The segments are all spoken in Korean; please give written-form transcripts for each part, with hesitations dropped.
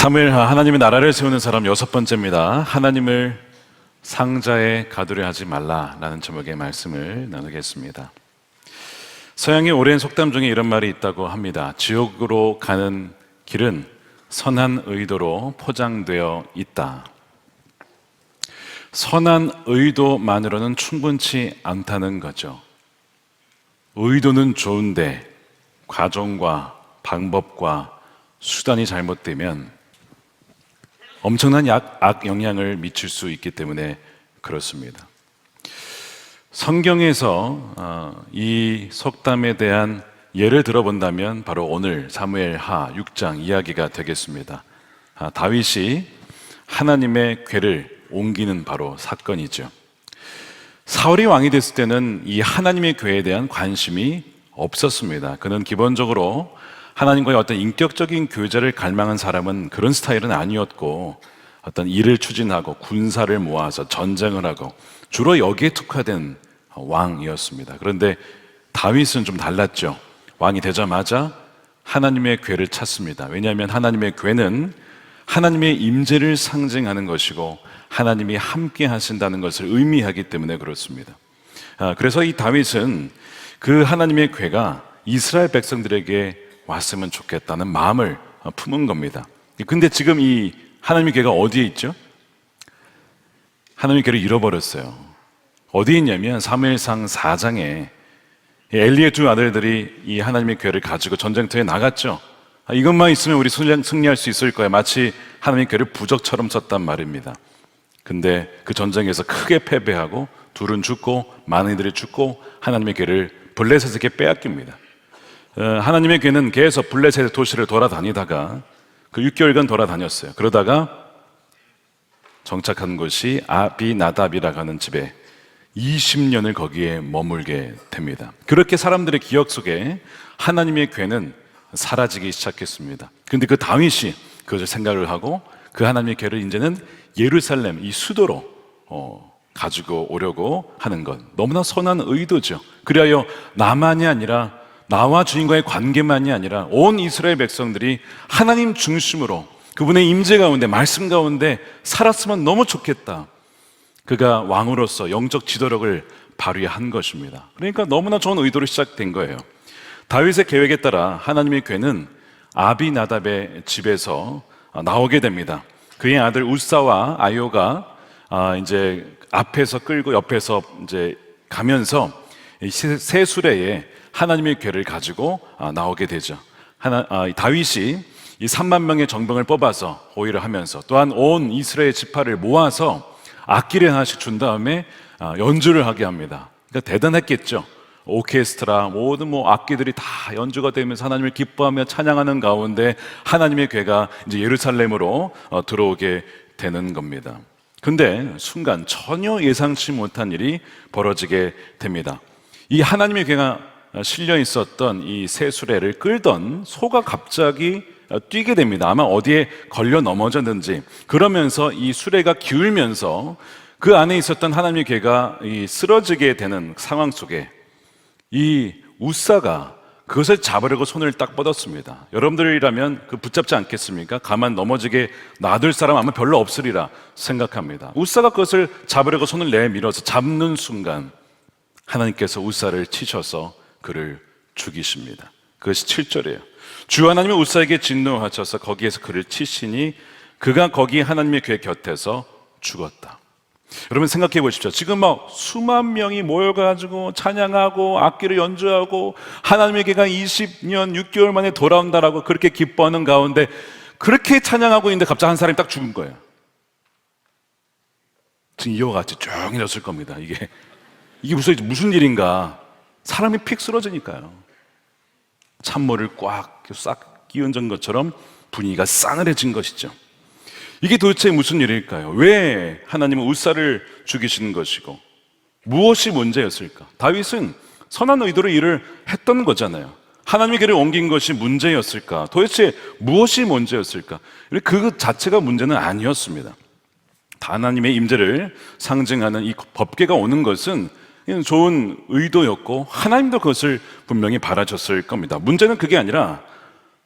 사무엘하 하나님의 나라를 세우는 사람 6번째입니다. 하나님을 상자에 가두려 하지 말라라는 제목의 말씀을 나누겠습니다. 서양의 오랜 속담 중에 이런 말이 있다고 합니다. 지옥으로 가는 길은 선한 의도로 포장되어 있다. 선한 의도만으로는 충분치 않다는 거죠. 의도는 좋은데 과정과 방법과 수단이 잘못되면 엄청난 악 영향을 미칠 수 있기 때문에 그렇습니다. 성경에서 이 속담에 대한 예를 들어본다면 바로 오늘 사무엘하 6장 이야기가 되겠습니다. 다윗이 하나님의 궤를 옮기는 바로 사건이죠. 사울이 왕이 됐을 때는 이 하나님의 궤에 대한 관심이 없었습니다. 그는 기본적으로 하나님과의 어떤 인격적인 교제를 갈망한 사람은 그런 스타일은 아니었고, 어떤 일을 추진하고 군사를 모아서 전쟁을 하고 주로 여기에 특화된 왕이었습니다. 그런데 다윗은 좀 달랐죠. 왕이 되자마자 하나님의 궤를 찾습니다. 왜냐하면 하나님의 궤는 하나님의 임재를 상징하는 것이고 하나님이 함께 하신다는 것을 의미하기 때문에 그렇습니다. 그래서 이 다윗은 그 하나님의 궤가 이스라엘 백성들에게 왔으면 좋겠다는 마음을 품은 겁니다. 근데 지금 이 하나님의 궤가 어디에 있죠? 하나님의 궤를 잃어버렸어요. 어디에 있냐면 사무엘상 4장에 엘리의 두 아들들이 이 하나님의 궤를 가지고 전쟁터에 나갔죠. 이것만 있으면 우리 승리할 수 있을 거야. 마치 하나님의 궤를 부적처럼 썼단 말입니다. 근데 그 전쟁에서 크게 패배하고 둘은 죽고 많은 이들이 죽고 하나님의 궤를 블레셋에게 빼앗깁니다. 하나님의 궤는 계속 블레셋의 도시를 돌아다니다가 그 6개월간 돌아다녔어요. 그러다가 정착한 곳이 아비나답이라고 하는 집에 20년을 거기에 머물게 됩니다. 그렇게 사람들의 기억 속에 하나님의 궤는 사라지기 시작했습니다. 그런데 그 다윗이 그것을 생각을 하고 그 하나님의 궤를 이제는 예루살렘 이 수도로 가지고 오려고 하는 것, 너무나 선한 의도죠. 그리하여 나만이 아니라 나와 주님과의 관계만이 아니라 온 이스라엘 백성들이 하나님 중심으로 그분의 임재 가운데 말씀 가운데 살았으면 너무 좋겠다. 그가 왕으로서 영적 지도력을 발휘한 것입니다. 그러니까 너무나 좋은 의도로 시작된 거예요. 다윗의 계획에 따라 하나님의 궤는 아비나답의 집에서 나오게 됩니다. 그의 아들 우사와 아요가 이제 앞에서 끌고 옆에서 이제 가면서 새 수레에 하나님의 궤를 가지고 나오게 되죠. 다윗이 이 3만 명의 정병을 뽑아서 호위를 하면서 또한 온 이스라엘 지파를 모아서 악기를 하나씩 준 다음에 연주를 하게 합니다. 그러니까 대단했겠죠. 오케스트라 모든 악기들이 다 연주가 되면서 하나님을 기뻐하며 찬양하는 가운데 하나님의 궤가 이제 예루살렘으로 들어오게 되는 겁니다. 근데 순간 전혀 예상치 못한 일이 벌어지게 됩니다. 이 하나님의 궤가 실려 있었던 이 새 수레를 끌던 소가 갑자기 뛰게 됩니다. 아마 어디에 걸려 넘어졌는지. 그러면서 이 수레가 기울면서 그 안에 있었던 하나님의 궤가 쓰러지게 되는 상황 속에 이 우사가 그것을 잡으려고 손을 딱 뻗었습니다. 여러분들이라면 그 붙잡지 않겠습니까? 가만 넘어지게 놔둘 사람 아마 별로 없으리라 생각합니다. 우사가 그것을 잡으려고 손을 내밀어서 잡는 순간 하나님께서 우사를 치셔서 그를 죽이십니다. 그것이 7절이에요. 주 하나님이 우사에게 진노하셔서 거기에서 그를 치시니 그가 거기 하나님의 궤 곁에서 죽었다. 여러분 생각해 보십시오. 지금 수만 명이 모여가지고 찬양하고 악기를 연주하고 하나님의 궤가 20년 6개월 만에 돌아온다라고 그렇게 기뻐하는 가운데 그렇게 찬양하고 있는데 갑자기 한 사람이 딱 죽은 거예요. 지금 이와 같이 조용해졌을 겁니다. 이게 무슨 일인가. 사람이 픽 쓰러지니까요. 찬물을 싹 끼얹은 것처럼 분위기가 싸늘해진 것이죠. 이게 도대체 무슨 일일까요? 왜 하나님은 우사를 죽이시는 것이고 무엇이 문제였을까? 다윗은 선한 의도로 일을 했던 거잖아요. 하나님의 궤를 옮긴 것이 문제였을까? 도대체 무엇이 문제였을까? 그 자체가 문제는 아니었습니다. 하나님의 임재를 상징하는 이 법궤가 오는 것은 좋은 의도였고 하나님도 그것을 분명히 바라셨을 겁니다. 문제는 그게 아니라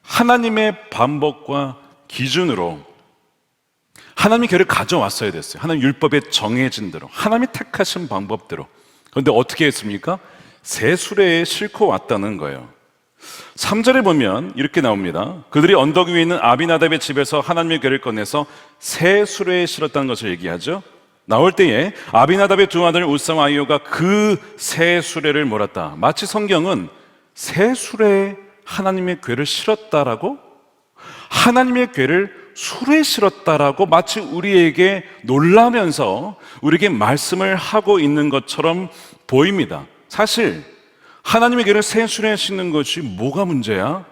하나님의 반복과 기준으로 하나님이 교회를 가져왔어야 됐어요. 하나님 율법에 정해진 대로, 하나님이 택하신 방법대로. 그런데 어떻게 했습니까? 새 수레에 싣고 왔다는 거예요. 3절에 보면 이렇게 나옵니다. 그들이 언덕 위에 있는 아비나답의 집에서 하나님의 궤를 꺼내서 새 수레에 실었다는 것을 얘기하죠. 나올 때에 아비나답의 두 아들 우사와 아이오가 그 새 수레를 몰았다. 마치 성경은 새 수레에 하나님의 궤를 실었다라고, 하나님의 궤를 수레에 실었다라고 마치 우리에게 놀라면서 우리에게 말씀을 하고 있는 것처럼 보입니다. 사실 하나님의 궤를 새 수레에 싣는 것이 뭐가 문제야?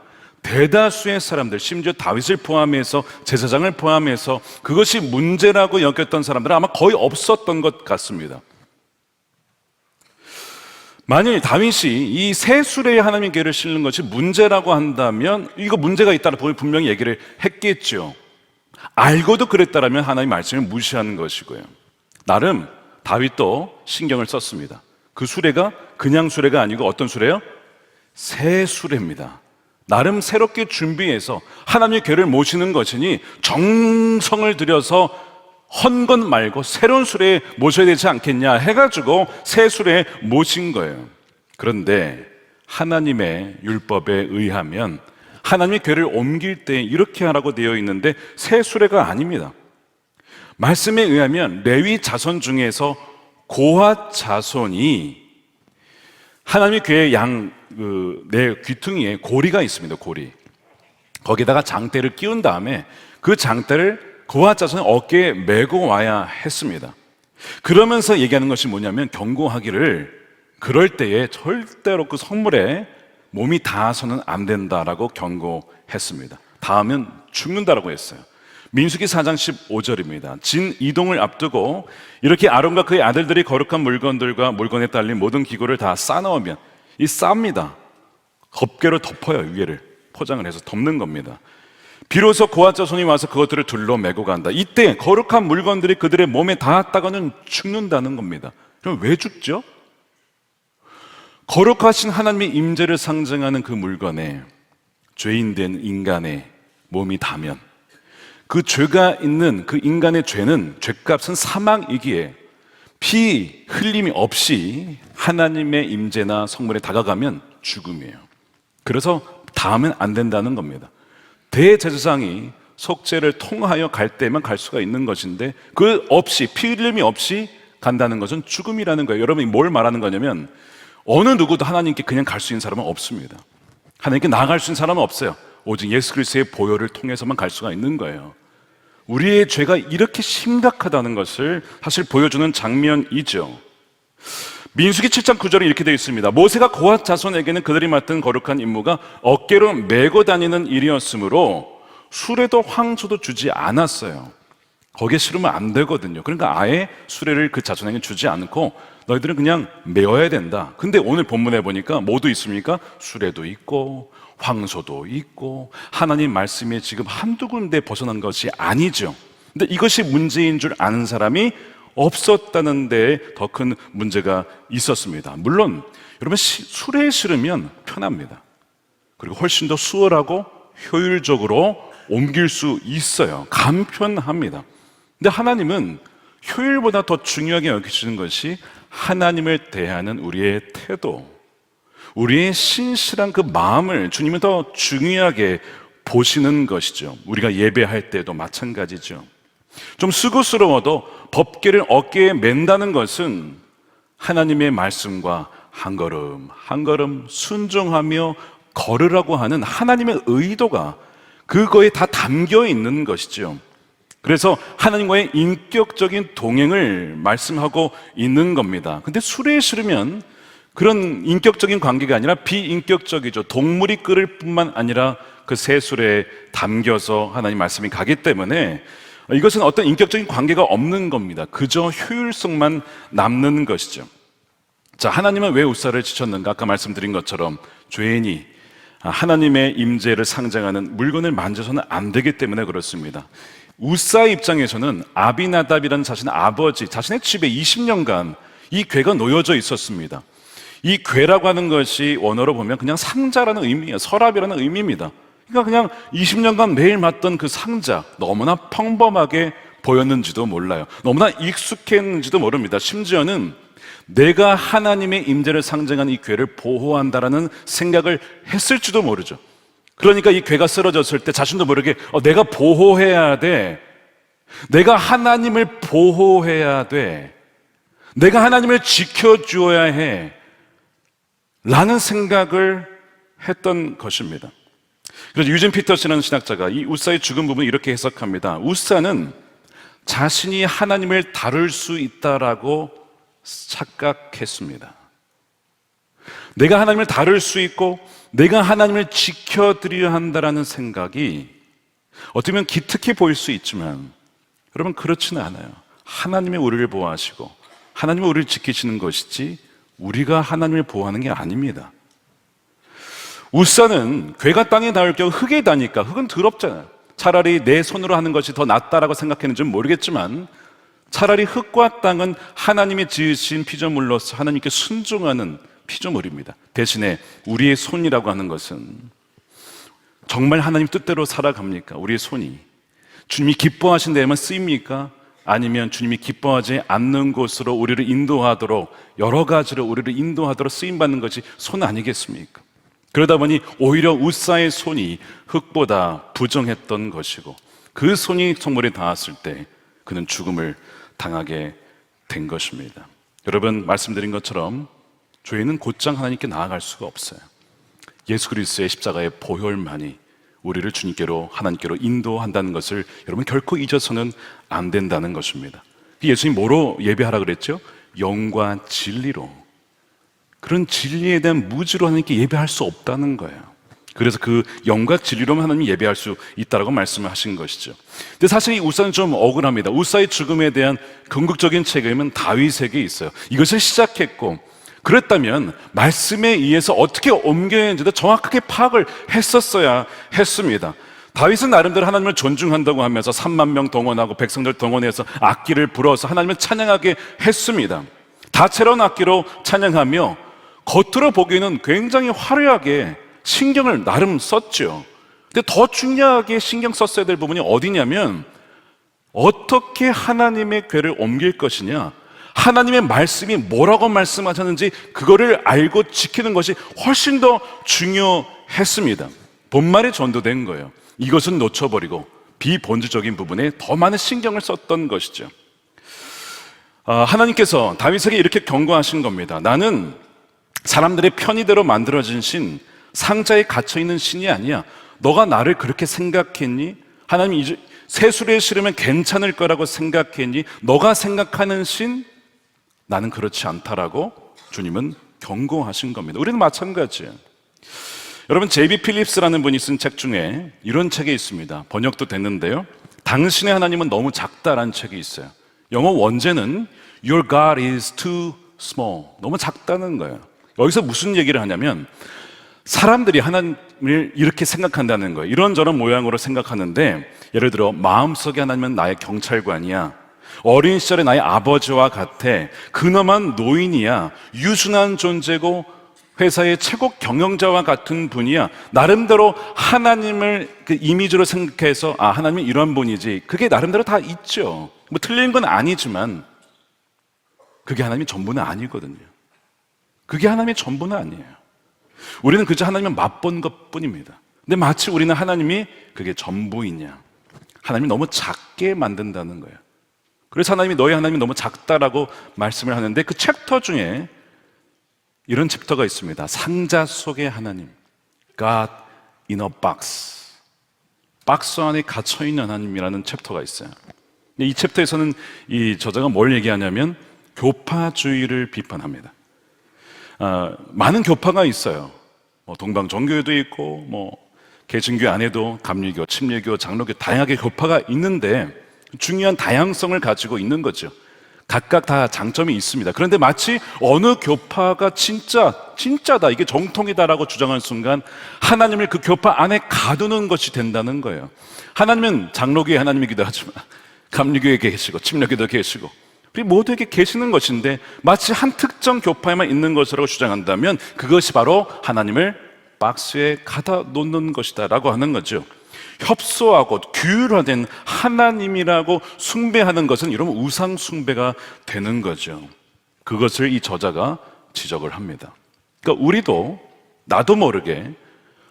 대다수의 사람들, 심지어 다윗을 포함해서 제사장을 포함해서 그것이 문제라고 여겼던 사람들은 아마 거의 없었던 것 같습니다. 만일 다윗이 이 새 수레에 하나님의 궤를 싣는 것이 문제라고 한다면 이거 문제가 있다라 분명히 얘기를 했겠죠. 알고도 그랬다라면 하나님의 말씀을 무시하는 것이고요. 나름 다윗도 신경을 썼습니다. 그 수레가 그냥 수레가 아니고 어떤 수레요? 새 수레입니다. 나름 새롭게 준비해서 하나님의 궤를 모시는 것이니 정성을 들여서 헌 것 말고 새로운 수레에 모셔야 되지 않겠냐 해가지고 새 수레에 모신 거예요. 그런데 하나님의 율법에 의하면 하나님의 궤를 옮길 때 이렇게 하라고 되어 있는데 새 수레가 아닙니다. 말씀에 의하면 레위 자손 중에서 고핫 자손이 하나님의 궤의 내 귀퉁이에 고리가 있습니다. 고리. 거기다가 장대를 끼운 다음에 그 장대를 고핫 자손의 어깨에 메고 와야 했습니다. 그러면서 얘기하는 것이 뭐냐면 경고하기를 그럴 때에 절대로 그 성물에 몸이 닿아서는 안 된다라고 경고했습니다. 닿으면 죽는다라고 했어요. 민수기 4장 15절입니다. 진 이동을 앞두고 이렇게 아론과 그의 아들들이 거룩한 물건들과 물건에 딸린 모든 기구를 다 싸넣으면 이 쌉니다. 덮개로 덮어요. 위에를 포장을 해서 덮는 겁니다. 비로소 고핫 자손이 와서 그것들을 둘러 메고 간다. 이때 거룩한 물건들이 그들의 몸에 닿았다가는 죽는다는 겁니다. 그럼 왜 죽죠? 거룩하신 하나님의 임재를 상징하는 그 물건에 죄인된 인간의 몸이 닿으면 그 죄가 있는 그 인간의 죄는 죄값은 사망이기에 피 흘림이 없이 하나님의 임재나 성물에 다가가면 죽음이에요. 그래서 닿으면 안 된다는 겁니다. 대제사장이 속죄를 통하여 갈 때만 갈 수가 있는 것인데 그 없이 피 흘림이 없이 간다는 것은 죽음이라는 거예요. 여러분이 뭘 말하는 거냐면 어느 누구도 하나님께 그냥 갈 수 있는 사람은 없습니다. 하나님께 나아갈 수 있는 사람은 없어요. 오직 예수 그리스도의 보혈을 통해서만 갈 수가 있는 거예요. 우리의 죄가 이렇게 심각하다는 것을 사실 보여주는 장면이죠. 민수기 7장 9절에 이렇게 되어 있습니다. 모세가 고핫 자손에게는 그들이 맡은 거룩한 임무가 어깨로 메고 다니는 일이었으므로 수레도 황소도 주지 않았어요. 거기에 실으면 안 되거든요. 그러니까 아예 수레를 그 자손에게 주지 않고 너희들은 그냥 메어야 된다. 근데 오늘 본문에 보니까 뭐도 있습니까? 수레도 있고 황소도 있고 하나님 말씀이 지금 한두 군데 벗어난 것이 아니죠. 근데 이것이 문제인 줄 아는 사람이 없었다는 데에 더 큰 문제가 있었습니다. 물론 여러분 수레에 실으면 편합니다. 그리고 훨씬 더 수월하고 효율적으로 옮길 수 있어요. 간편합니다. 근데 하나님은 효율보다 더 중요하게 여기시는 것이 하나님을 대하는 우리의 태도, 우리의 신실한 그 마음을 주님은 더 중요하게 보시는 것이죠. 우리가 예배할 때도 마찬가지죠. 좀 수고스러워도 법궤를 어깨에 맨다는 것은 하나님의 말씀과 한 걸음 한 걸음 순종하며 걸으라고 하는 하나님의 의도가 그거에 다 담겨 있는 것이죠. 그래서 하나님과의 인격적인 동행을 말씀하고 있는 겁니다. 근데 수레에 실으면 그런 인격적인 관계가 아니라 비인격적이죠. 동물이 끌을 뿐만 아니라 그 새 수레에 담겨서 하나님 말씀이 가기 때문에 이것은 어떤 인격적인 관계가 없는 겁니다. 그저 효율성만 남는 것이죠. 자, 하나님은 왜 우사를 지쳤는가? 아까 말씀드린 것처럼 죄인이 하나님의 임재를 상징하는 물건을 만져서는 안 되기 때문에 그렇습니다. 우사의 입장에서는 아비나답이라는 자신의 아버지, 자신의 집에 20년간 이 궤가 놓여져 있었습니다. 이 궤라고 하는 것이 원어로 보면 그냥 상자라는 의미예요. 서랍이라는 의미입니다. 그러니까 그냥 20년간 매일 맞던 그 상자, 너무나 평범하게 보였는지도 몰라요. 너무나 익숙했는지도 모릅니다. 심지어는 내가 하나님의 임재를 상징하는 이 궤를 보호한다라는 생각을 했을지도 모르죠. 그러니까 이 궤가 쓰러졌을 때 자신도 모르게 내가 보호해야 돼. 내가 하나님을 보호해야 돼. 내가 하나님을 지켜주어야 해. 라는 생각을 했던 것입니다. 그래서 유진 피터스라는 신학자가 이 우사의 죽은 부분을 이렇게 해석합니다. 우사는 자신이 하나님을 다룰 수 있다라고 착각했습니다. 내가 하나님을 다룰 수 있고 내가 하나님을 지켜드려야 한다라는 생각이 어떻게 보면 기특해 보일 수 있지만 여러분 그렇지는 않아요. 하나님이 우리를 보호하시고 하나님이 우리를 지키시는 것이지 우리가 하나님을 보호하는 게 아닙니다. 우사는 궤가 땅에 닿을 경우 흙에 닿으니까 흙은 더럽잖아요. 차라리 내 손으로 하는 것이 더 낫다라고 생각했는지는 모르겠지만 차라리 흙과 땅은 하나님이 지으신 피조물로서 하나님께 순종하는 피조물입니다. 대신에 우리의 손이라고 하는 것은 정말 하나님 뜻대로 살아갑니까? 우리의 손이 주님이 기뻐하신 데에만 쓰입니까? 아니면 주님이 기뻐하지 않는 곳으로 우리를 인도하도록 여러 가지로 우리를 인도하도록 쓰임받는 것이 손 아니겠습니까? 그러다 보니 오히려 우사의 손이 흙보다 부정했던 것이고 그 손이 성물에 닿았을 때 그는 죽음을 당하게 된 것입니다. 여러분 말씀드린 것처럼 죄인은 곧장 하나님께 나아갈 수가 없어요. 예수 그리스도의 십자가의 보혈만이 우리를 주님께로 하나님께로 인도한다는 것을 여러분 결코 잊어서는 안 된다는 것입니다. 예수님 뭐로 예배하라 그랬죠? 영과 진리로. 그런 진리에 대한 무지로 하나님께 예배할 수 없다는 거예요. 그래서 그 영과 진리로만 하나님 예배할 수 있다라고 말씀을 하신 것이죠. 근데 사실 이 우사는 좀 억울합니다. 우사의 죽음에 대한 궁극적인 책임은 다윗에게 있어요. 이것을 시작했고 그랬다면 말씀에 의해서 어떻게 옮겨야 하는지도 정확하게 파악을 했었어야 했습니다. 다윗은 나름대로 하나님을 존중한다고 하면서 3만 명 동원하고 백성들 동원해서 악기를 불어서 하나님을 찬양하게 했습니다. 다채로운 악기로 찬양하며 겉으로 보기에는 굉장히 화려하게 신경을 나름 썼죠. 근데 더 중요하게 신경 썼어야 될 부분이 어디냐면 어떻게 하나님의 궤를 옮길 것이냐, 하나님의 말씀이 뭐라고 말씀하셨는지 그거를 알고 지키는 것이 훨씬 더 중요했습니다. 본말이 전도된 거예요. 이것은 놓쳐버리고 비본질적인 부분에 더 많은 신경을 썼던 것이죠. 하나님께서 다윗에게 이렇게 경고하신 겁니다. 나는 사람들의 편의대로 만들어진 신, 상자에 갇혀있는 신이 아니야. 너가 나를 그렇게 생각했니? 하나님이 세술에 실으면 괜찮을 거라고 생각했니? 너가 생각하는 신? 나는 그렇지 않다라고 주님은 경고하신 겁니다. 우리는 마찬가지예요. 여러분 제이비 필립스라는 분이 쓴 책 중에 이런 책이 있습니다. 번역도 됐는데요. 당신의 하나님은 너무 작다라는 책이 있어요. 영어 원제는 Your God is too small. 너무 작다는 거예요. 여기서 무슨 얘기를 하냐면 사람들이 하나님을 이렇게 생각한다는 거예요. 이런저런 모양으로 생각하는데 예를 들어 마음속에 하나님은 나의 경찰관이야. 어린 시절에 나의 아버지와 같아. 근엄한 노인이야. 유순한 존재고 회사의 최고 경영자와 같은 분이야. 나름대로 하나님을 그 이미지로 생각해서 하나님은 이런 분이지. 그게 나름대로 다 있죠. 뭐 틀린 건 아니지만 그게 하나님이 전부는 아니거든요. 그게 하나님의 전부는 아니에요. 우리는 그저 하나님을 맛본 것 뿐입니다. 근데 마치 우리는 하나님이 그게 전부이냐, 하나님이 너무 작게 만든다는 거예요. 그래서 하나님이 너희 하나님이 너무 작다라고 말씀을 하는데 그 챕터 중에 이런 챕터가 있습니다. 상자 속의 하나님, God in a box. 박스 안에 갇혀있는 하나님이라는 챕터가 있어요. 이 챕터에서는 이 저자가 뭘 얘기하냐면 교파주의를 비판합니다. 많은 교파가 있어요. 동방 종교에도 있고 개신교 안에도 감리교, 침례교, 장로교 다양하게 교파가 있는데 중요한 다양성을 가지고 있는 거죠. 각각 다 장점이 있습니다. 그런데 마치 어느 교파가 진짜다, 이게 정통이다라고 주장하는 순간 하나님을 그 교파 안에 가두는 것이 된다는 거예요. 하나님은 장로교의 하나님이기도 하지만 감리교에 계시고 침례교도 계시고 모두에게 계시는 것인데 마치 한 특정 교파에만 있는 것이라고 주장한다면 그것이 바로 하나님을 박스에 가다 놓는 것이다 라고 하는 거죠. 협소하고 규율화된 하나님이라고 숭배하는 것은 여러분 우상 숭배가 되는 거죠. 그것을 이 저자가 지적을 합니다. 그러니까 우리도 나도 모르게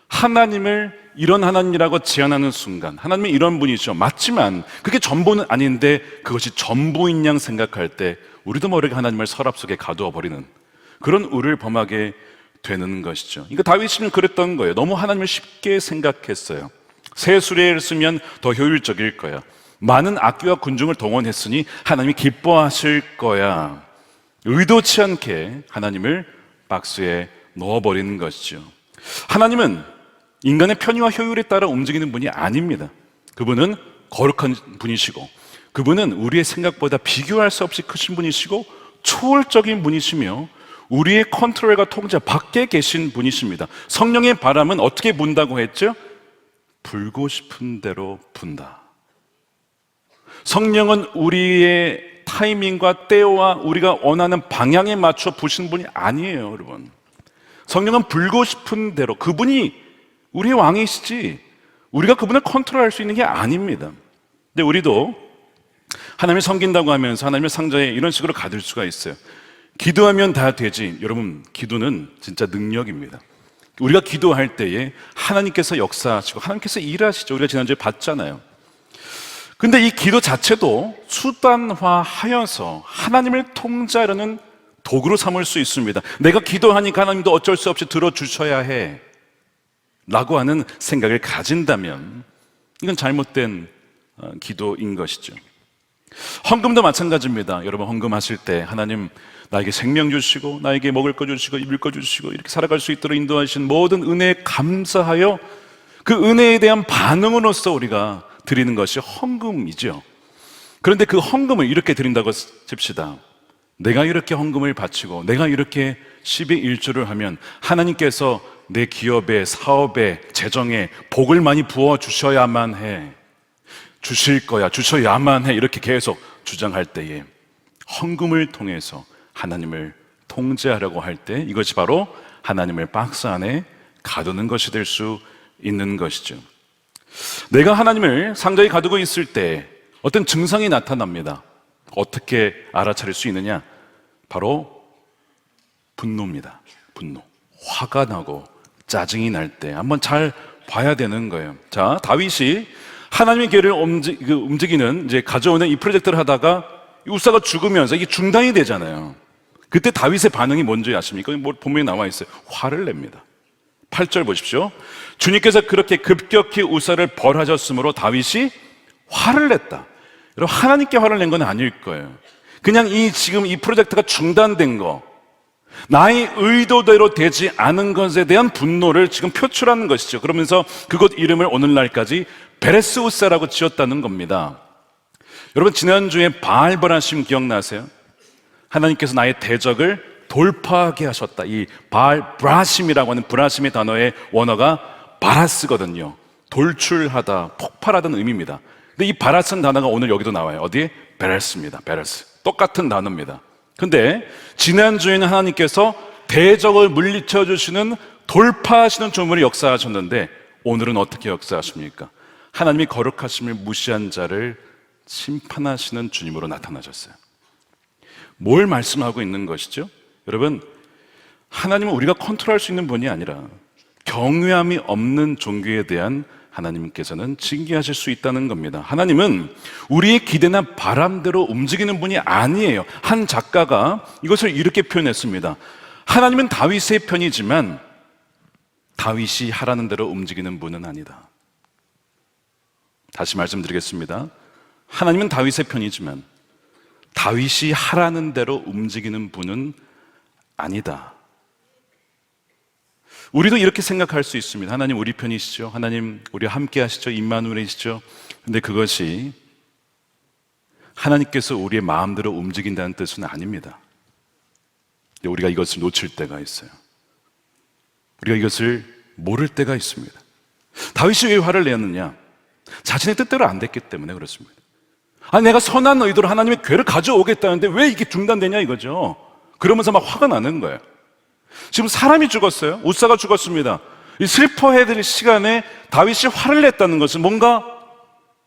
하나님을 이런 하나님이라고 제안하는 순간 하나님이 이런 분이죠. 맞지만 그게 전부는 아닌데 그것이 전부인 양 생각할 때 우리도 모르게 하나님을 서랍 속에 가두어 버리는 그런 우를 범하게 되는 것이죠. 그러니까 다윗은 그랬던 거예요. 너무 하나님을 쉽게 생각했어요. 새 수레를 쓰면 더 효율적일 거야. 많은 악기와 군중을 동원했으니 하나님이 기뻐하실 거야. 의도치 않게 하나님을 박스에 넣어버리는 것이죠. 하나님은 인간의 편의와 효율에 따라 움직이는 분이 아닙니다. 그분은 거룩한 분이시고 그분은 우리의 생각보다 비교할 수 없이 크신 분이시고 초월적인 분이시며 우리의 컨트롤과 통제 밖에 계신 분이십니다. 성령의 바람은 어떻게 분다고 했죠? 불고 싶은 대로 분다. 성령은 우리의 타이밍과 때와 우리가 원하는 방향에 맞춰 부신 분이 아니에요, 여러분. 성령은 불고 싶은 대로, 그분이 우리의 왕이시지 우리가 그분을 컨트롤할 수 있는 게 아닙니다. 근데 우리도 하나님을 섬긴다고 하면서 하나님의 상자에 이런 식으로 가둘 수가 있어요. 기도하면 다 되지. 여러분, 기도는 진짜 능력입니다. 우리가 기도할 때에 하나님께서 역사하시고 하나님께서 일하시죠. 우리가 지난주에 봤잖아요. 근데 이 기도 자체도 수단화하여서 하나님을 통제하려는 도구로 삼을 수 있습니다. 내가 기도하니까 하나님도 어쩔 수 없이 들어주셔야 해 라고 하는 생각을 가진다면 이건 잘못된 기도인 것이죠. 헌금도 마찬가지입니다. 여러분, 헌금하실 때 하나님 나에게 생명 주시고 나에게 먹을 거 주시고 입을 거 주시고 이렇게 살아갈 수 있도록 인도하신 모든 은혜에 감사하여 그 은혜에 대한 반응으로서 우리가 드리는 것이 헌금이죠. 그런데 그 헌금을 이렇게 드린다고 칩시다. 내가 이렇게 헌금을 바치고 내가 이렇게 12일조를 하면 하나님께서 내 기업에, 사업에, 재정에 복을 많이 부어주셔야만 해, 주실 거야, 주셔야만 해, 이렇게 계속 주장할 때에 헌금을 통해서 하나님을 통제하려고 할 때 이것이 바로 하나님을 박스 안에 가두는 것이 될 수 있는 것이죠. 내가 하나님을 상자에 가두고 있을 때 어떤 증상이 나타납니다. 어떻게 알아차릴 수 있느냐? 바로 분노입니다. 분노. 화가 나고 짜증이 날 때 한번 잘 봐야 되는 거예요. 자, 다윗이 하나님의 계를 움직이는 이제 가져오는 이 프로젝트를 하다가 우사가 죽으면서 이게 중단이 되잖아요. 그때 다윗의 반응이 뭔지 아십니까? 뭐 본문에 나와 있어요. 화를 냅니다. 8절 보십시오. 주님께서 그렇게 급격히 우사를 벌하셨으므로 다윗이 화를 냈다. 여러분, 하나님께 화를 낸 건 아닐 거예요. 그냥 지금 이 프로젝트가 중단된 거, 나의 의도대로 되지 않은 것에 대한 분노를 지금 표출하는 것이죠. 그러면서 그곳 이름을 오늘날까지 베레스 우사라고 지었다는 겁니다. 여러분, 지난주에 바알브라심 기억나세요? 하나님께서 나의 대적을 돌파하게 하셨다. 이 바알브라심이라고 하는 브라심의 단어의 원어가 바라스거든요. 돌출하다, 폭발하다는 의미입니다. 근데 이 바라스는 단어가 오늘 여기도 나와요. 어디에? 베레스입니다. 베레스. 똑같은 단어입니다. 근데 지난주에는 하나님께서 대적을 물리쳐 주시는 돌파하시는 주문을 역사하셨는데 오늘은 어떻게 역사하십니까? 하나님이 거룩하심을 무시한 자를 심판하시는 주님으로 나타나셨어요. 뭘 말씀하고 있는 것이죠? 여러분, 하나님은 우리가 컨트롤할 수 있는 분이 아니라 경외함이 없는 종교에 대한 하나님께서는 징계하실 수 있다는 겁니다. 하나님은 우리의 기대나 바람대로 움직이는 분이 아니에요. 한 작가가 이것을 이렇게 표현했습니다. 하나님은 다윗의 편이지만 다윗이 하라는 대로 움직이는 분은 아니다. 다시 말씀드리겠습니다. 하나님은 다윗의 편이지만 다윗이 하라는 대로 움직이는 분은 아니다. 우리도 이렇게 생각할 수 있습니다. 하나님 우리 편이시죠. 하나님 우리와 함께 하시죠. 임마누엘이시죠. 근데 그것이 하나님께서 우리의 마음대로 움직인다는 뜻은 아닙니다. 근데 우리가 이것을 놓칠 때가 있어요. 우리가 이것을 모를 때가 있습니다. 다윗이 왜 화를 내었느냐? 자신의 뜻대로 안 됐기 때문에 그렇습니다. 아니, 내가 선한 의도로 하나님의 궤를 가져오겠다는데 왜 이게 중단되냐 이거죠. 그러면서 막 화가 나는 거예요. 지금 사람이 죽었어요. 우사가 죽었습니다. 이 슬퍼해야 될 시간에 다윗이 화를 냈다는 것은 뭔가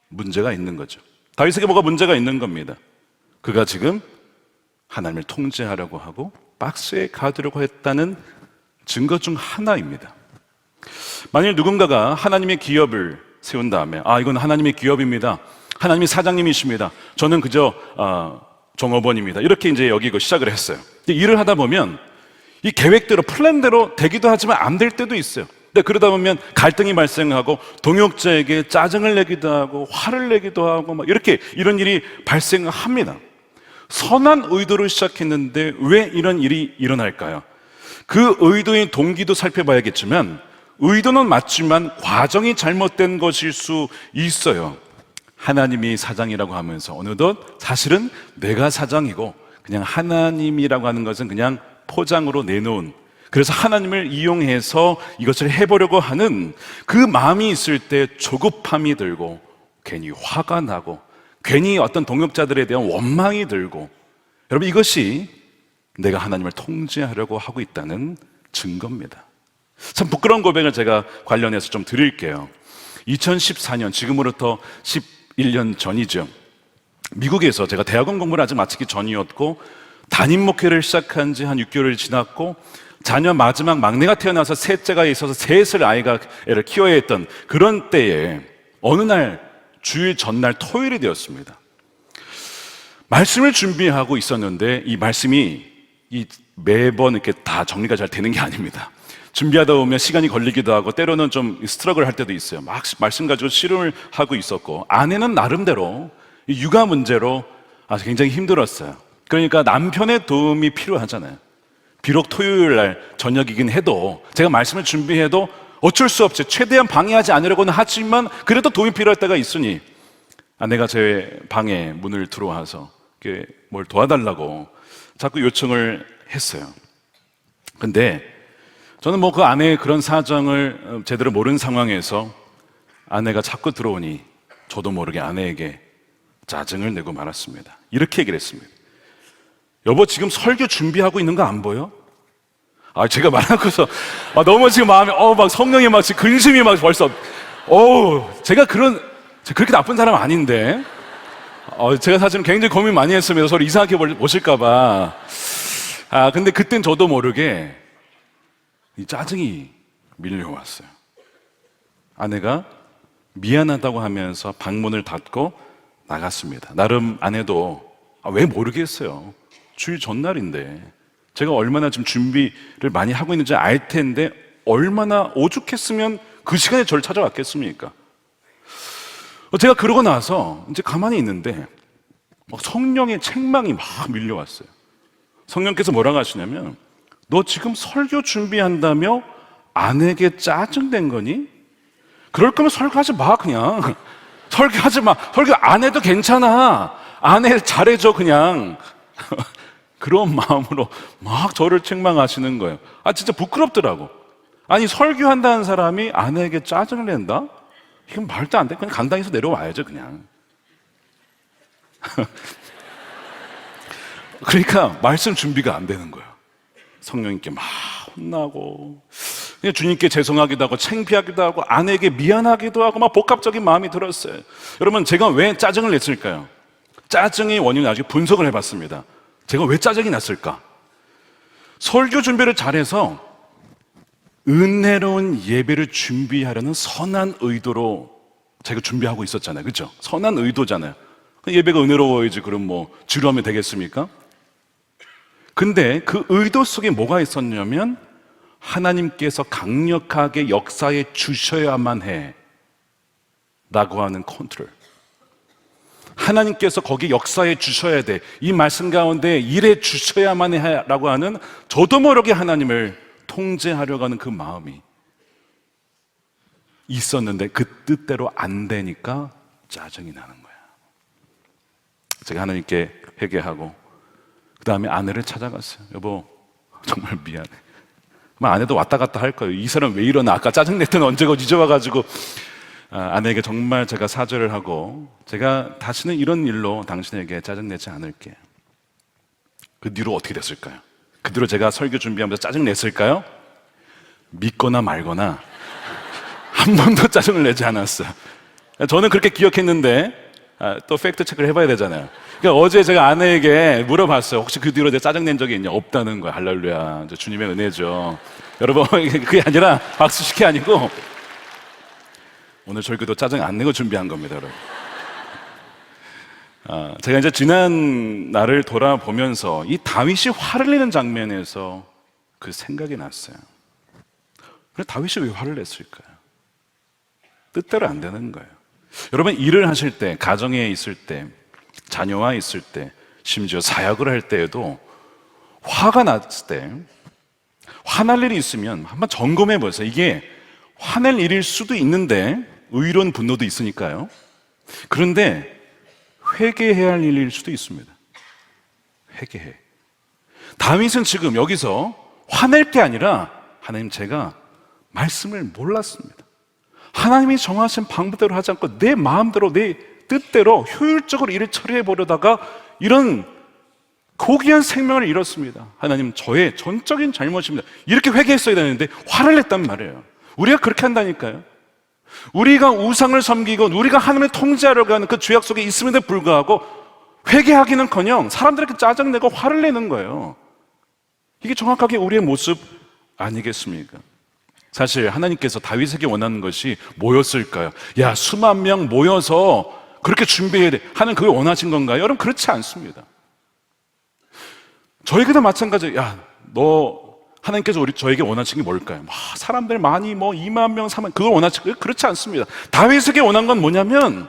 문제가 있는 거죠. 다윗에게 뭐가 문제가 있는 겁니다. 그가 지금 하나님을 통제하려고 하고 박스에 가두려고 했다는 증거 중 하나입니다. 만일 누군가가 하나님의 기업을 세운 다음에 이건 하나님의 기업입니다, 하나님이 사장님이십니다, 저는 그저 종업원입니다, 이렇게 이제 여기고 시작을 했어요. 일을 하다 보면 이 계획대로 플랜대로 되기도 하지만 안 될 때도 있어요. 근데 그러다 보면 갈등이 발생하고 동역자에게 짜증을 내기도 하고 화를 내기도 하고 막 이렇게 이런 일이 발생합니다. 선한 의도로 시작했는데 왜 이런 일이 일어날까요? 그 의도의 동기도 살펴봐야겠지만 의도는 맞지만 과정이 잘못된 것일 수 있어요. 하나님이 사장이라고 하면서 어느덧 사실은 내가 사장이고 그냥 하나님이라고 하는 것은 그냥 포장으로 내놓은, 그래서 하나님을 이용해서 이것을 해보려고 하는 그 마음이 있을 때 조급함이 들고 괜히 화가 나고 괜히 어떤 동역자들에 대한 원망이 들고, 여러분 이것이 내가 하나님을 통제하려고 하고 있다는 증거입니다. 참 부끄러운 고백을 제가 관련해서 좀 드릴게요. 2014년, 지금으로부터 11년 전이죠. 미국에서 제가 대학원 공부를 아직 마치기 전이었고 담임 목회를 시작한 지 한 6개월이 지났고 자녀 마지막 막내가 태어나서 셋째가 있어서 셋을 애를 키워야 했던 그런 때에 어느 날 주일 전날 토요일이 되었습니다. 말씀을 준비하고 있었는데 이 말씀이 매번 이렇게 다 정리가 잘 되는 게 아닙니다. 준비하다 보면 시간이 걸리기도 하고 때로는 좀 스트러글 할 때도 있어요. 막 말씀 가지고 씨름을 하고 있었고 아내는 나름대로 육아 문제로 아주 굉장히 힘들었어요. 그러니까 남편의 도움이 필요하잖아요. 비록 토요일 날 저녁이긴 해도 제가 말씀을 준비해도 어쩔 수 없이 최대한 방해하지 않으려고는 하지만 그래도 도움이 필요할 때가 있으니 아내가 제 방에 문을 들어와서 뭘 도와달라고 자꾸 요청을 했어요. 근데 저는 그 아내의 그런 사정을 제대로 모르는 상황에서 아내가 자꾸 들어오니 저도 모르게 아내에게 짜증을 내고 말았습니다. 이렇게 얘기를 했습니다. 여보, 지금 설교 준비하고 있는 거 안 보여? 제가 말하고서 너무 지금 마음에 막 성령의 막 근심이 막 벌써 제가 그렇게 나쁜 사람 아닌데 제가 사실은 굉장히 고민 많이 했습니다. 서로 이상하게 보실까 봐. 근데 그땐 저도 모르게 이 짜증이 밀려왔어요. 아내가 미안하다고 하면서 방문을 닫고 나갔습니다. 나름 아내도 왜 모르겠어요. 주일 전날인데 제가 얼마나 지금 준비를 많이 하고 있는지 알 텐데 얼마나 오죽했으면 그 시간에 저를 찾아왔겠습니까? 제가 그러고 나서 이제 가만히 있는데 성령의 책망이 막 밀려왔어요. 성령께서 뭐라고 하시냐면 너 지금 설교 준비한다며 아내에게 짜증낸 거니? 그럴 거면 설교하지 마. 그냥 설교하지 마. 설교 안 해도 괜찮아. 아내 잘해줘 그냥. 그런 마음으로 막 저를 책망하시는 거예요. 진짜 부끄럽더라고. 아니 설교한다는 사람이 아내에게 짜증을 낸다? 이건 말도 안 돼. 그냥 강당에서 내려와야죠 그냥. 그러니까 말씀 준비가 안 되는 거예요. 성령님께 막 혼나고 그냥 주님께 죄송하기도 하고 창피하기도 하고 아내에게 미안하기도 하고 막 복합적인 마음이 들었어요. 여러분 제가 왜 짜증을 냈을까요? 짜증의 원인을 아직 분석을 해봤습니다. 제가 왜 짜증이 났을까? 설교 준비를 잘해서 은혜로운 예배를 준비하려는 선한 의도로 제가 준비하고 있었잖아요. 그렇죠? 선한 의도잖아요. 예배가 은혜로워야지 그럼 지루하면 되겠습니까? 근데 그 의도 속에 뭐가 있었냐면 하나님께서 강력하게 역사해 주셔야만 해 라고 하는 컨트롤. 하나님께서 거기 역사해 주셔야 돼. 이 말씀 가운데 일해 주셔야만 해 라고 하는 저도 모르게 하나님을 통제하려고 하는 그 마음이 있었는데 그 뜻대로 안 되니까 짜증이 나는 거야. 제가 하나님께 회개하고 그 다음에 아내를 찾아갔어요. 여보 정말 미안해. 아내도 왔다 갔다 할 거예요. 이 사람 왜 이러나, 아까 짜증냈던 언제고 이제 와가지고. 아내에게 정말 제가 사죄를 하고 제가 다시는 이런 일로 당신에게 짜증내지 않을게. 그 뒤로 어떻게 됐을까요? 그 뒤로 제가 설교 준비하면서 짜증냈을까요? 믿거나 말거나 한 번도 짜증을 내지 않았어요. 저는 그렇게 기억했는데 또 팩트 체크를 해봐야 되잖아요. 그러니까 어제 제가 아내에게 물어봤어요. 혹시 그 뒤로 내가 짜증 낸 적이 있냐? 없다는 거야. 할렐루야. 주님의 은혜죠. 여러분, 그게 아니라 박수식이 아니고 오늘 설교도 짜증 안 내고 준비한 겁니다, 여러분. 제가 이제 지난 날을 돌아보면서 이 다윗이 화를 내는 장면에서 그 생각이 났어요. 그래, 다윗이 왜 화를 냈을까요? 뜻대로 안 되는 거예요. 여러분, 일을 하실 때, 가정에 있을 때, 자녀와 있을 때, 심지어 사역을 할 때에도 화가 났을 때, 화날 일이 있으면 한번 점검해 보세요. 이게 화낼 일일 수도 있는데 의로운 분노도 있으니까요. 그런데 회개해야 할 일일 수도 있습니다. 회개해. 다윗은 지금 여기서 화낼 게 아니라 하나님, 제가 말씀을 몰랐습니다. 하나님이 정하신 방법대로 하지 않고 내 마음대로, 내 뜻대로 효율적으로 일을 처리해 보려다가 이런 고귀한 생명을 잃었습니다. 하나님, 저의 전적인 잘못입니다. 이렇게 회개했어야 되는데 화를 냈단 말이에요. 우리가 그렇게 한다니까요. 우리가 우상을 섬기고 우리가 하나님을 통제하려고 하는 그 죄악 속에 있음에도 불구하고 회개하기는커녕 사람들에게 짜증내고 화를 내는 거예요. 이게 정확하게 우리의 모습 아니겠습니까? 사실 하나님께서 다윗에게 원하는 것이 뭐였을까요? 야, 수만 명 모여서 그렇게 준비해야 돼 하는 그걸 원하신 건가요? 여러분, 그렇지 않습니다. 저에게도 마찬가지예요. 야, 하나님께서 저에게 원하신 게 뭘까요? 사람들 많이 2만 명, 3만, 그걸 원하시고요? 그렇지 않습니다. 다윗에게 원한 건 뭐냐면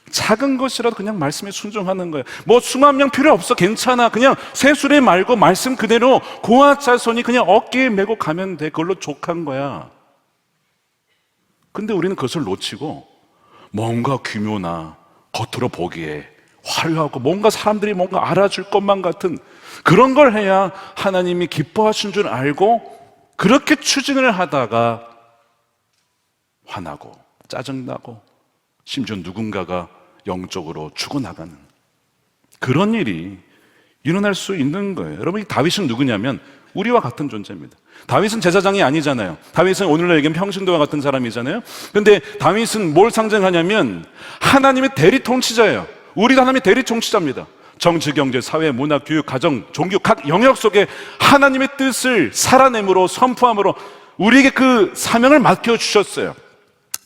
작은 것이라도 그냥 말씀에 순종하는 거예요. 수만 명 필요 없어, 괜찮아. 그냥 세수레 말고 말씀 그대로 고아 자손이 그냥 어깨에 메고 가면 돼. 그걸로 족한 거야. 근데 우리는 그것을 놓치고 뭔가 규모나 겉으로 보기에 화려하고 뭔가 사람들이 뭔가 알아줄 것만 같은 그런 걸 해야 하나님이 기뻐하신 줄 알고 그렇게 추진을 하다가 화나고 짜증나고 심지어 누군가가 영적으로 죽어나가는 그런 일이 일어날 수 있는 거예요. 여러분, 이 다윗은 누구냐면 우리와 같은 존재입니다. 다윗은 제사장이 아니잖아요. 다윗은 오늘날 얘기하면 평신도와 같은 사람이잖아요. 그런데 다윗은 뭘 상징하냐면 하나님의 대리 통치자예요. 우리도 하나님의 대리 통치자입니다. 정치, 경제, 사회, 문화, 교육, 가정, 종교 각 영역 속에 하나님의 뜻을 살아내므로 선포함으로 우리에게 그 사명을 맡겨주셨어요.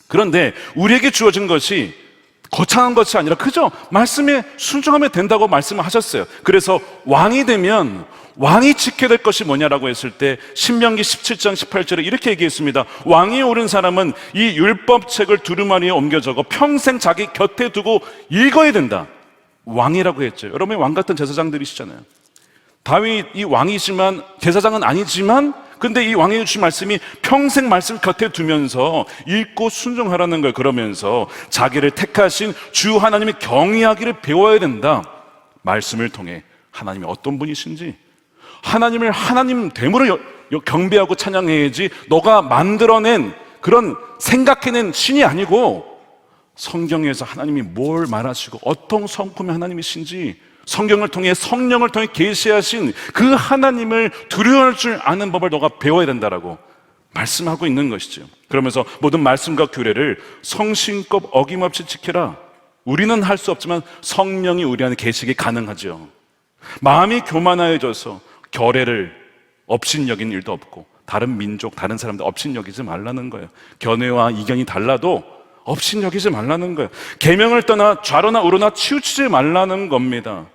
그런데 우리에게 주어진 것이 거창한 것이 아니라 그저 말씀에 순종하면 된다고 말씀을 하셨어요. 그래서 왕이 되면 왕이 지켜야 될 것이 뭐냐라고 했을 때 신명기 17장 18절에 이렇게 얘기했습니다. 왕이 오른 사람은 이 율법책을 두루마리에 옮겨 적어 평생 자기 곁에 두고 읽어야 된다. 왕이라고 했죠. 여러분이 왕 같은 제사장들이시잖아요. 다윗이 왕이지만 제사장은 아니지만 근데 이 왕이 주신 말씀이 평생 말씀 곁에 두면서 읽고 순종하라는 걸, 그러면서 자기를 택하신 주 하나님의 경외하기를 배워야 된다. 말씀을 통해 하나님이 어떤 분이신지, 하나님을 하나님 됨으로 경배하고 찬양해야지 너가 만들어낸 그런 생각해낸 신이 아니고 성경에서 하나님이 뭘 말하시고 어떤 성품의 하나님이신지 성경을 통해 성령을 통해 계시하신 그 하나님을 두려워할 줄 아는 법을 너가 배워야 된다라고 말씀하고 있는 것이죠. 그러면서 모든 말씀과 규례를 성심껏 어김없이 지켜라. 우리는 할 수 없지만 성령이 우리 안에 계시기 가능하죠. 마음이 교만하여져서 결례를 업신여긴 일도 없고 다른 민족, 다른 사람들 업신여기지 말라는 거예요. 견해와 이견이 달라도 업신여기지 말라는 거예요. 계명을 떠나 좌로나 우로나 치우치지 말라는 겁니다.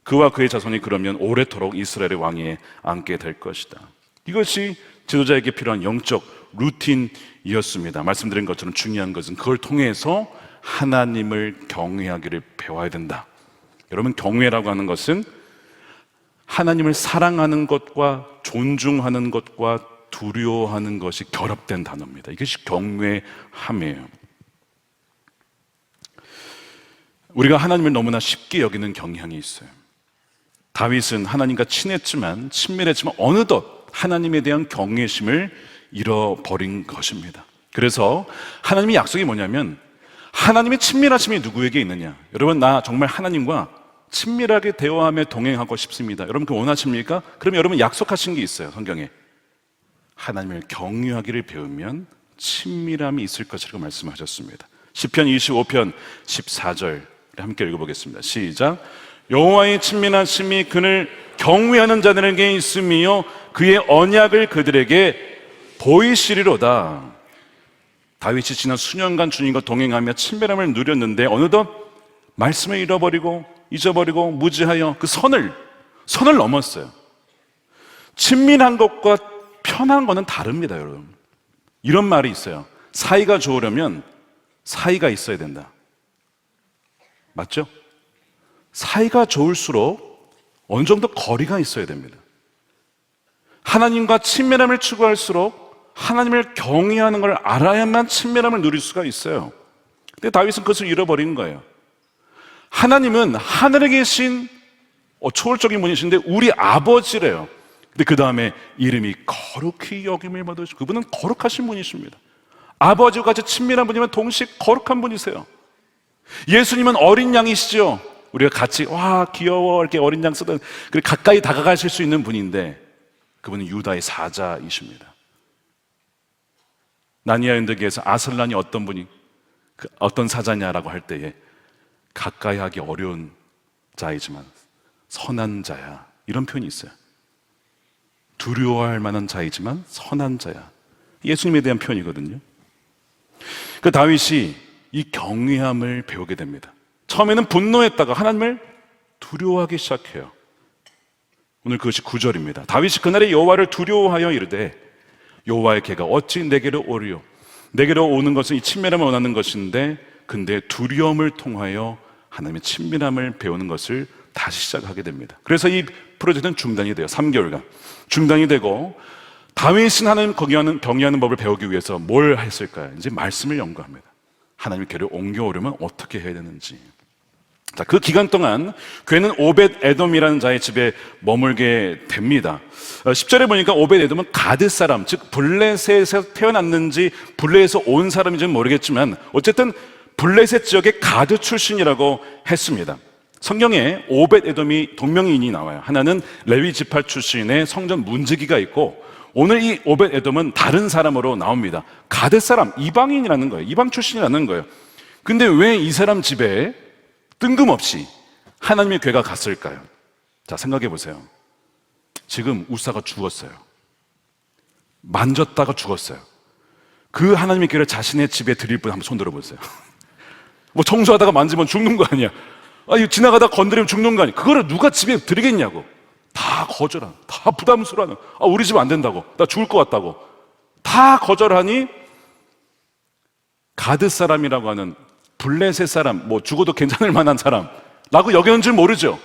그와 그의 자손이 그러면 오래도록 이스라엘의 왕위에 앉게 될 것이다. 이것이 지도자에게 필요한 영적 루틴이었습니다. 말씀드린 것처럼 중요한 것은 그걸 통해서 하나님을 경외하기를 배워야 된다. 여러분, 경외라고 하는 것은 하나님을 사랑하는 것과 존중하는 것과 두려워하는 것이 결합된 단어입니다. 이것이 경외함이에요. 우리가 하나님을 너무나 쉽게 여기는 경향이 있어요. 다윗은 하나님과 친밀했지만 어느덧 하나님에 대한 경외심을 잃어버린 것입니다. 그래서 하나님의 약속이 뭐냐면 하나님의 친밀하심이 누구에게 있느냐? 여러분, 나 정말 하나님과 친밀하게 대화하며 동행하고 싶습니다. 여러분, 그거 원하십니까? 그러면 여러분 약속하신 게 있어요, 성경에. 하나님을 경외하기를 배우면 친밀함이 있을 것이라고 말씀하셨습니다. 시편 25편 14절 함께 읽어보겠습니다. 시작. 여호와의 친밀하심이 그를 경외하는 자들에게 있으며 그의 언약을 그들에게 보이시리로다. 다윗이 지난 수년간 주님과 동행하며 친밀함을 누렸는데 어느덧 말씀을 잃어버리고 잊어버리고 무지하여 그 선을 넘었어요. 친밀한 것과 편한 것은 다릅니다, 여러분. 이런 말이 있어요. 사이가 좋으려면 사이가 있어야 된다. 맞죠? 사이가 좋을수록 어느 정도 거리가 있어야 됩니다. 하나님과 친밀함을 추구할수록 하나님을 경외하는 걸 알아야만 친밀함을 누릴 수가 있어요. 근데 다윗은 그것을 잃어버린 거예요. 하나님은 하늘에 계신 초월적인 분이신데 우리 아버지래요. 근데 그 다음에 이름이 거룩히 여김을 받으시고 그분은 거룩하신 분이십니다. 아버지와 같이 친밀한 분이면 동시에 거룩한 분이세요. 예수님은 어린 양이시죠. 우리가 같이 와 귀여워 이렇게 어린 양 쓰던 그리고 가까이 다가가실 수 있는 분인데 그분은 유다의 사자이십니다. 나니아 연대기에서 아슬란이 어떤 분이 어떤 사자냐라고 할 때에 가까이 하기 어려운 자이지만 선한 자야 이런 표현이 있어요. 두려워할 만한 자이지만 선한 자야. 예수님에 대한 표현이거든요. 그 다윗이 이 경외함을 배우게 됩니다. 처음에는 분노했다가 하나님을 두려워하기 시작해요. 오늘 그것이 9절입니다. 다윗이 그날에 여호와를 두려워하여 이르되 여호와의 개가 어찌 내게로 오리요. 내게로 오는 것은 이 친밀함을 원하는 것인데 근데 두려움을 통하여 하나님의 친밀함을 배우는 것을 다시 시작하게 됩니다. 그래서 이 프로젝트는 중단이 돼요. 3개월간 중단이 되고 다윗은 하나님 경외하는 법을 배우기 위해서 뭘 했을까요? 이제 말씀을 연구합니다. 하나님의 궤를 옮겨오려면 어떻게 해야 되는지. 자, 그 기간 동안 괴는 오벳 에돔이라는 자의 집에 머물게 됩니다. 10절에 보니까 오벳 에돔은 가드 사람, 즉 블레셋에서 태어났는지 블레셋에서 온 사람인지는 모르겠지만 어쨌든 블레셋 지역의 가드 출신이라고 했습니다. 성경에 오벳 에돔이 동명이인이 나와요. 하나는 레위 지파 출신의 성전 문지기가 있고 오늘 이 오벳 에돔은 다른 사람으로 나옵니다. 가드 사람, 이방인이라는 거예요. 이방 출신이라는 거예요. 근데 왜 이 사람 집에 뜬금없이 하나님의 궤가 갔을까요? 자, 생각해 보세요. 지금 우사가 죽었어요. 만졌다가 죽었어요. 그 하나님의 궤를 자신의 집에 드릴 분 한번 손 들어보세요. 뭐 청소하다가 만지면 죽는 거 아니야. 이거 지나가다 건드리면 죽는 거 아니야. 그거를 누가 집에 드리겠냐고. 다 거절하는, 다 부담스러워하는. 우리 집 안 된다고. 나 죽을 것 같다고. 다 거절하니 가드 사람이라고 하는 블레셋 사람, 뭐 죽어도 괜찮을 만한 사람라고 여기는 줄 모르죠.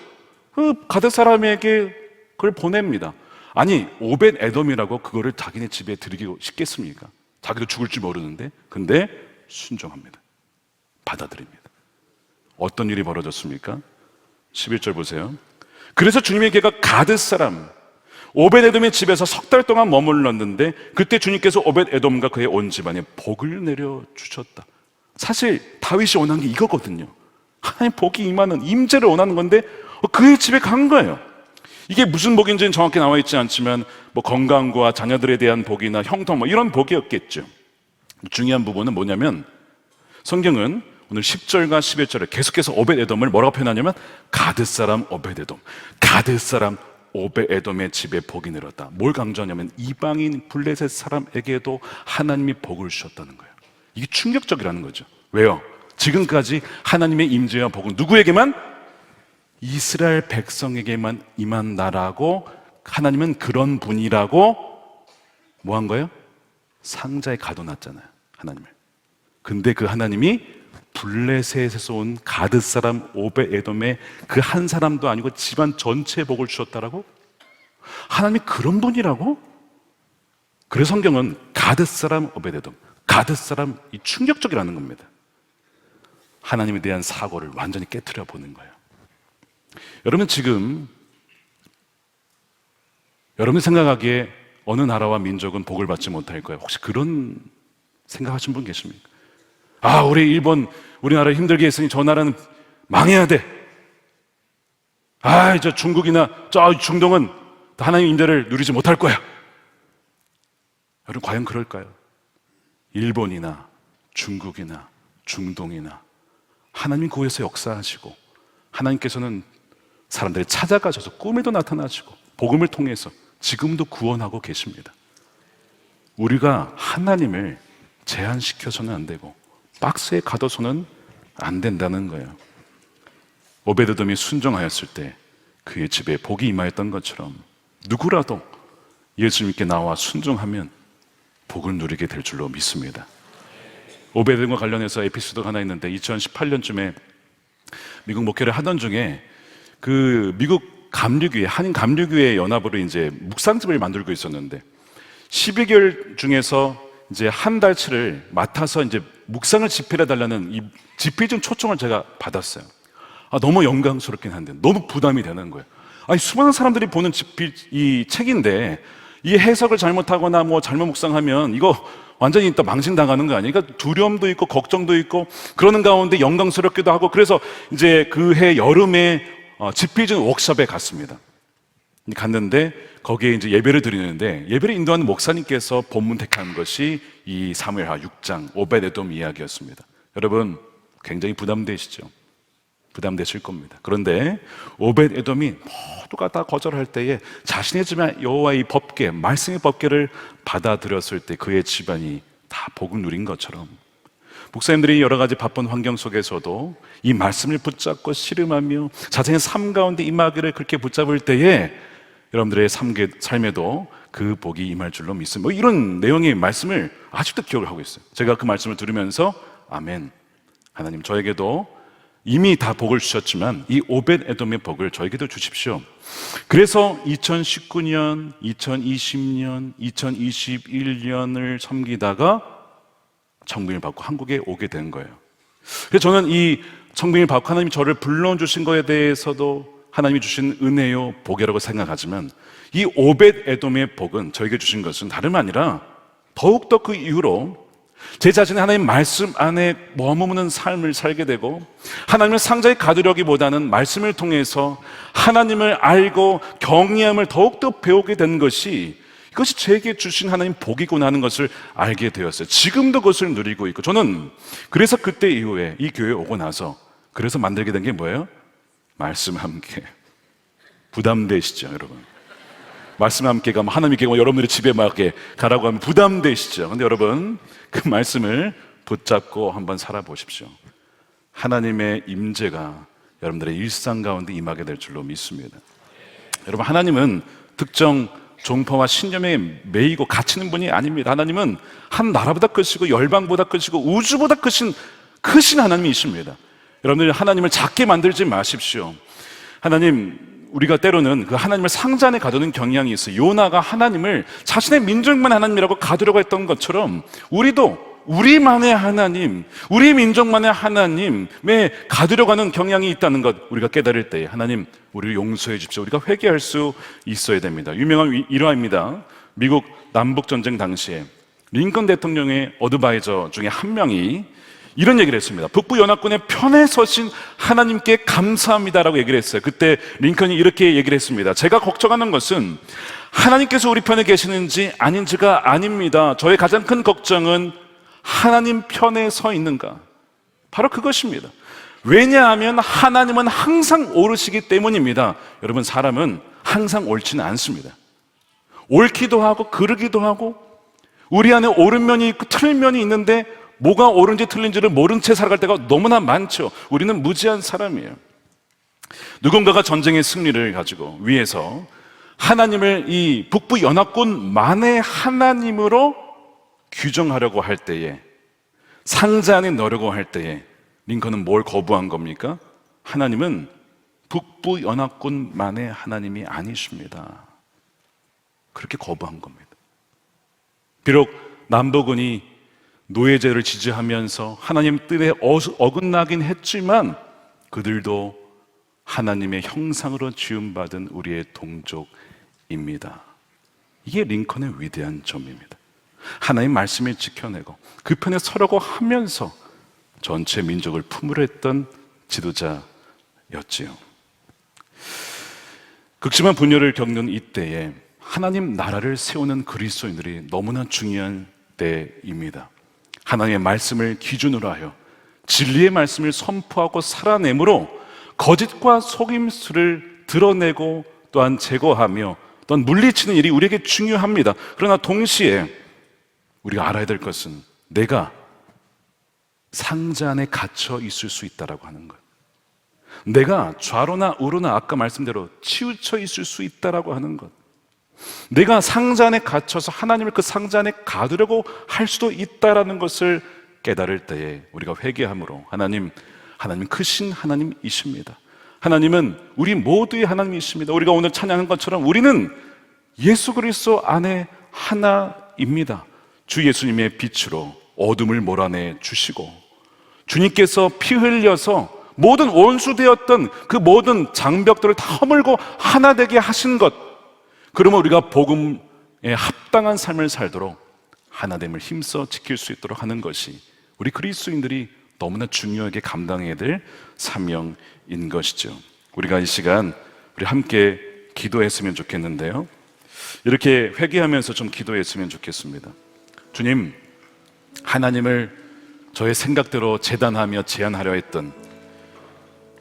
그 가드 사람에게 그걸 보냅니다. 아니 오벳 에돔이라고 그거를 자기네 집에 드리기 쉽겠습니까? 자기도 죽을 줄 모르는데. 근데 순종합니다. 받아들입니다. 어떤 일이 벌어졌습니까? 11절 보세요. 그래서 주님의 궤가 가드 사람 오벳 에돔의 집에서 석 달 동안 머물렀는데 그때 주님께서 오벳 에돔과 그의 온 집안에 복을 내려 주셨다. 사실 다윗이 원한 게 이거거든요. 하나님 복이 임하는 임재를 원하는 건데 그의 집에 간 거예요. 이게 무슨 복인지는 정확히 나와 있지 않지만 뭐 건강과 자녀들에 대한 복이나 형통 뭐 이런 복이었겠죠. 중요한 부분은 뭐냐면 성경은 오늘 10절과 11절에 계속해서 오벳 에돔을 뭐라고 표현하냐면 가드 사람 오벳 에돔, 가드 사람 오벳 에돔의 집에 복이 내렸다. 뭘 강조하냐면 이방인 블레셋 사람에게도 하나님이 복을 주셨다는 거예요. 이게 충격적이라는 거죠. 왜요? 지금까지 하나님의 임재와 복은 누구에게만? 이스라엘 백성에게만 임한 나라고 하나님은 그런 분이라고 뭐 한 거예요? 상자에 가둬놨잖아요. 하나님을. 근데 그 하나님이 블레셋에서 온 가드 사람 오벳 에돔의 그 한 사람도 아니고 집안 전체에 복을 주셨다라고? 하나님이 그런 분이라고? 그래서 성경은 가드 사람 오벳 에돔, 가드 사람, 이 충격적이라는 겁니다. 하나님에 대한 사고를 완전히 깨트려 보는 거예요. 여러분 지금 여러분이 생각하기에 어느 나라와 민족은 복을 받지 못할 거예요. 혹시 그런 생각하신 분 계십니까? 우리 일본, 우리나라 힘들게 했으니 저 나라는 망해야 돼. 저 중국이나 저 중동은 하나님 임재를 누리지 못할 거야. 여러분 과연 그럴까요? 일본이나 중국이나 중동이나 하나님 그곳에서 역사하시고 하나님께서는 사람들이 찾아가셔서 꿈에도 나타나시고 복음을 통해서 지금도 구원하고 계십니다. 우리가 하나님을 제한시켜서는 안 되고 박스에 가둬서는 안 된다는 거예요. 오베드돔이 순종하였을 때 그의 집에 복이 임하였던 것처럼 누구라도 예수님께 나와 순종하면 복을 누리게 될 줄로 믿습니다. 오베드돔과 관련해서 에피소드가 하나 있는데 2018년쯤에 미국 목회를 하던 중에 그 미국 감리교회, 한인 감리교회 연합으로 이제 묵상집을 만들고 있었는데 12개월 중에서 이제 한 달치를 맡아서 이제 묵상을 집필해 달라는 이 집필 초청을 제가 받았어요. 너무 영광스럽긴 한데 너무 부담이 되는 거예요. 아니, 수많은 사람들이 보는 집필 이 책인데 이 해석을 잘못하거나 뭐 잘못 묵상하면 이거 완전히 또 망신당하는 거 아니에요? 그러니까 두려움도 있고 걱정도 있고 그러는 가운데 영광스럽기도 하고 그래서 이제 그 해 여름에 집필전 워크숍에 갔습니다. 갔는데 거기에 이제 예배를 드리는데 예배를 인도하는 목사님께서 본문 택한 것이 이 사무엘하 6장 오벳에돔 이야기였습니다. 여러분 굉장히 부담되시죠? 부담되실 겁니다. 그런데 오벳에돔이 모두가 다 거절할 때에 자신의 집안 여호와의 법궤, 말씀의 법궤를 받아들였을 때 그의 집안이 다 복을 누린 것처럼 목사님들이 여러 가지 바쁜 환경 속에서도 이 말씀을 붙잡고 씨름하며 자신의 삶 가운데 임하기를 그렇게 붙잡을 때에 여러분들의 삶에도 그 복이 임할 줄로 믿습니다. 뭐 이런 내용의 말씀을 아직도 기억을 하고 있어요. 제가 그 말씀을 들으면서 아멘, 하나님 저에게도 이미 다 복을 주셨지만 이 오벳에돔의 복을 저에게도 주십시오. 그래서 2019년, 2020년, 2021년을 섬기다가 청빙을 받고 한국에 오게 된 거예요. 그래서 저는 이 청빙을 받고 하나님이 저를 불러주신 것에 대해서도 하나님이 주신 은혜요 복이라고 생각하지만 이 오벳에돔의 복은 저에게 주신 것은 다름 아니라 더욱더 그 이후로 제 자신이 하나님 말씀 안에 머무는 삶을 살게 되고 하나님을 상자에 가두려기보다는 말씀을 통해서 하나님을 알고 경외함을 더욱더 배우게 된 것이 이것이 제게 주신 하나님 복이구나 하는 것을 알게 되었어요. 지금도 그것을 누리고 있고 저는 그래서 그때 이후에 이 교회에 오고 나서 그래서 만들게 된 게 뭐예요? 말씀 함께. 부담되시죠 여러분? 말씀 함께 가면 하나님께 가면 여러분들이 집에 막 가라고 하면 부담되시죠? 근데 여러분 그 말씀을 붙잡고 한번 살아보십시오. 하나님의 임재가 여러분들의 일상 가운데 임하게 될 줄로 믿습니다. 여러분 하나님은 특정 종파와 신념에 매이고 갇히는 분이 아닙니다. 하나님은 한 나라보다 크시고 열방보다 크시고 우주보다 크신 하나님이십니다. 여러분들 하나님을 작게 만들지 마십시오. 하나님, 우리가 때로는 그 하나님을 상자 안에 가두는 경향이 있어요. 요나가 하나님을 자신의 민족만 하나님이라고 가두려고 했던 것처럼 우리도 우리만의 하나님, 우리 민족만의 하나님에 가두려고 하는 경향이 있다는 것 우리가 깨달을 때 하나님 우리를 용서해 주십시오. 우리가 회개할 수 있어야 됩니다. 유명한 일화입니다. 미국 남북전쟁 당시에 링컨 대통령의 어드바이저 중에 한 명이 이런 얘기를 했습니다. 북부 연합군의 편에 서신 하나님께 감사합니다라고 얘기를 했어요. 그때 링컨이 이렇게 얘기를 했습니다. 제가 걱정하는 것은 하나님께서 우리 편에 계시는지 아닌지가 아닙니다. 저의 가장 큰 걱정은 하나님 편에 서 있는가? 바로 그것입니다. 왜냐하면 하나님은 항상 옳으시기 때문입니다. 여러분 사람은 항상 옳지는 않습니다. 옳기도 하고 그르기도 하고 우리 안에 옳은 면이 있고 틀린 면이 있는데 뭐가 옳은지 틀린지를 모른 채 살아갈 때가 너무나 많죠. 우리는 무지한 사람이에요. 누군가가 전쟁의 승리를 가지고 위해서 하나님을 이 북부 연합군만의 하나님으로 규정하려고 할 때에 상자 안에 넣으려고 할 때에 링컨은 뭘 거부한 겁니까? 하나님은 북부 연합군만의 하나님이 아니십니다. 그렇게 거부한 겁니다. 비록 남부군이 노예제를 지지하면서 하나님 뜻에 어긋나긴 했지만 그들도 하나님의 형상으로 지음받은 우리의 동족입니다. 이게 링컨의 위대한 점입니다. 하나님 말씀을 지켜내고 그 편에 서려고 하면서 전체 민족을 품으려 했던 지도자였지요. 극심한 분열을 겪는 이때에 하나님 나라를 세우는 그리스도인들이 너무나 중요한 때입니다. 하나님의 말씀을 기준으로 하여 진리의 말씀을 선포하고 살아내므로 거짓과 속임수를 드러내고 또한 제거하며 또한 물리치는 일이 우리에게 중요합니다. 그러나 동시에 우리가 알아야 될 것은 내가 상자 안에 갇혀 있을 수 있다라고 하는 것. 내가 좌로나 우로나 아까 말씀대로 치우쳐 있을 수 있다라고 하는 것. 내가 상자 안에 갇혀서 하나님을 그 상자 안에 가두려고 할 수도 있다라는 것을 깨달을 때에 우리가 회개함으로 하나님 크신 하나님이십니다. 하나님은 우리 모두의 하나님이십니다. 우리가 오늘 찬양한 것처럼 우리는 예수 그리스도 안에 하나입니다. 주 예수님의 빛으로 어둠을 몰아내 주시고 주님께서 피 흘려서 모든 원수되었던 그 모든 장벽들을 다 허물고 하나 되게 하신 것, 그러면 우리가 복음에 합당한 삶을 살도록 하나됨을 힘써 지킬 수 있도록 하는 것이 우리 그리스도인들이 너무나 중요하게 감당해야 될 사명인 것이죠. 우리가 이 시간 우리 함께 기도했으면 좋겠는데요, 이렇게 회개하면서 좀 기도했으면 좋겠습니다. 주님, 하나님을 저의 생각대로 재단하며 제한하려 했던,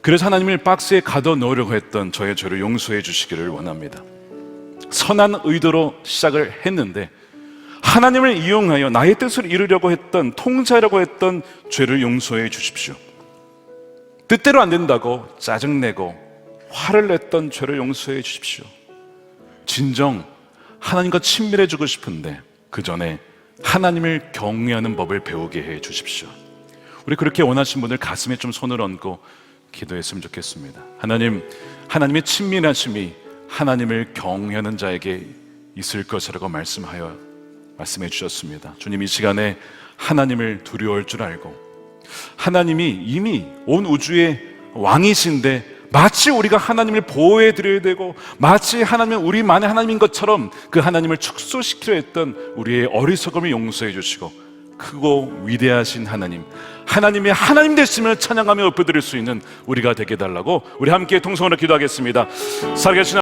그래서 하나님을 박스에 가둬 넣으려고 했던 저의 죄를 용서해 주시기를 원합니다. 선한 의도로 시작을 했는데 하나님을 이용하여 나의 뜻을 이루려고 했던, 통제하려고 했던 죄를 용서해 주십시오. 뜻대로 안 된다고 짜증내고 화를 냈던 죄를 용서해 주십시오. 진정 하나님과 친밀해지고 싶은데 그 전에 하나님을 경외하는 법을 배우게 해 주십시오. 우리 그렇게 원하신 분들 가슴에 좀 손을 얹고 기도했으면 좋겠습니다. 하나님, 하나님의 친밀하심이 하나님을 경외하는 자에게 있을 것이라고 말씀해 주셨습니다. 주님, 이 시간에 하나님을 두려워할 줄 알고 하나님이 이미 온 우주의 왕이신데 마치 우리가 하나님을 보호해 드려야 되고 마치 하나님은 우리만의 하나님인 것처럼 그 하나님을 축소시키려 했던 우리의 어리석음을 용서해 주시고 크고 위대하신 하나님, 하나님의 하나님 되심을 찬양하며 엎어드릴 수 있는 우리가 되게 해달라고 우리 함께 통성으로 기도하겠습니다. 살아계신